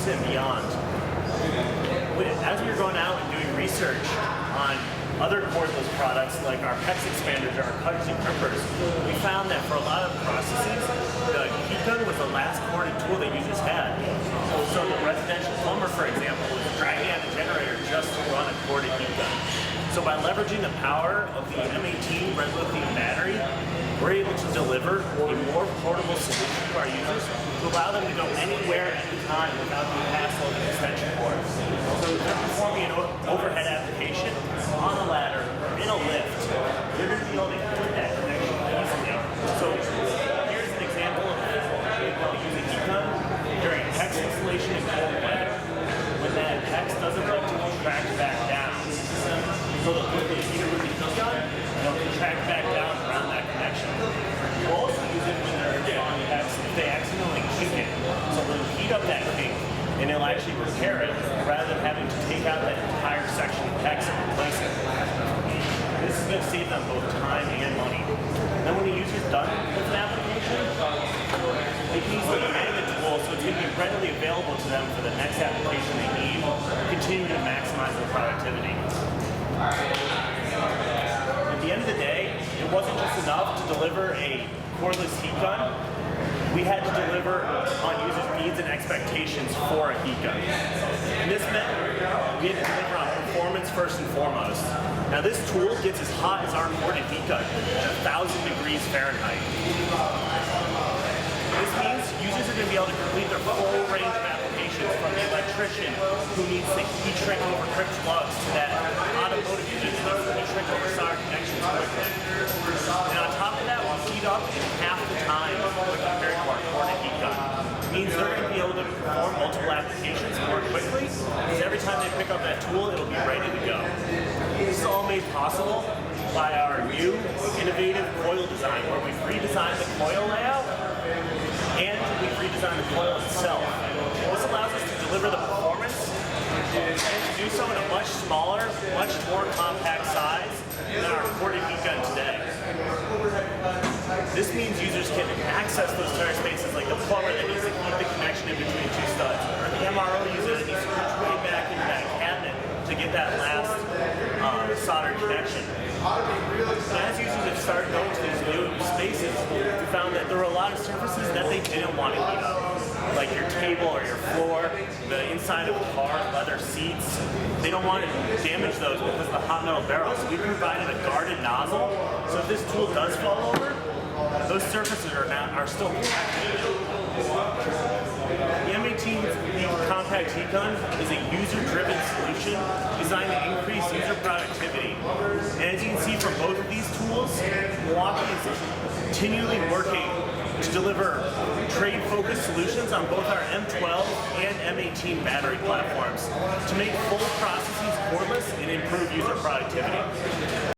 use it and beyond. As we were going out and doing research on other cordless products like our PEX expanders or our cutters and crimpers, we found that for a lot of processes, the heat gun was the last corded tool that users had. So the residential plumber, for example, was dragging out a generator just to run a corded heat gun. So by leveraging the power of the M18 red lithium battery, we're able to deliver a more portable solution to our users to allow them to go anywhere, anytime without the hassle of an extension cord. So if they're performing an overhead application on a ladder or in a lift, they're going to be able to get that connection easily. So here's an example of using a heat gun during PEX installation in cold weather when that PEX doesn't like to contract back down. So the heater with the heat gun, they'll contract back down around that connection. We'll also use it when they're on PEX if they accidentally kink it. So they'll heat up that kink and it'll actually repair it rather than having to take out that entire section of PEX and replace it. This is going to save them both time and money. Then when the user's done with an application, they can easily manage the tool so it's going to be readily available to them for the next application they need, continuing to maximize their productivity. At the end of the day, it wasn't just enough to deliver a cordless heat gun. We had to deliver on users' needs and expectations for a heat gun. And this meant we had to deliver on performance first and foremost. Now this tool gets as hot as our corded heat gun at 1,000 degrees Fahrenheit. This means users are going to be able to complete their full range of applications, from the electrician who needs to heat shrink over crypt plugs to that automotive user that needs to heat shrink over solder connections quickly. And on top of that, we'll heat up in half the time when compared to our corded heat gun. It means they're going to be able to perform multiple applications more quickly, because every time they pick up that tool, it'll be ready to go. This is all made possible by our new innovative coil design, where we've redesigned the coil layout and we've redesigned the coil itself. This allows us to deliver the performance and to do so in a much smaller, much more compact size than our corded heat gun today. This means users can access those tire spaces like the plumber that needs to keep the connection in between two studs, or the MRO user that needs to reach way back into that cabinet to get that last soldered connection. As users have started going to these new spaces, we found that there were a lot of surfaces that they didn't want to heat up, like your table or your floor, the inside of the car, leather seats. They don't want to damage those because of the hot metal barrel. So we provided a guarded nozzle, so if this tool does fall over, those surfaces are still protected. The M18 compact heat gun is a user-driven solution designed to increase user productivity. And as you can see from both of these tools, Milwaukee is continually working to deliver trade-focused solutions on both our M12 and M18 battery platforms to make full processes cordless and improve user productivity.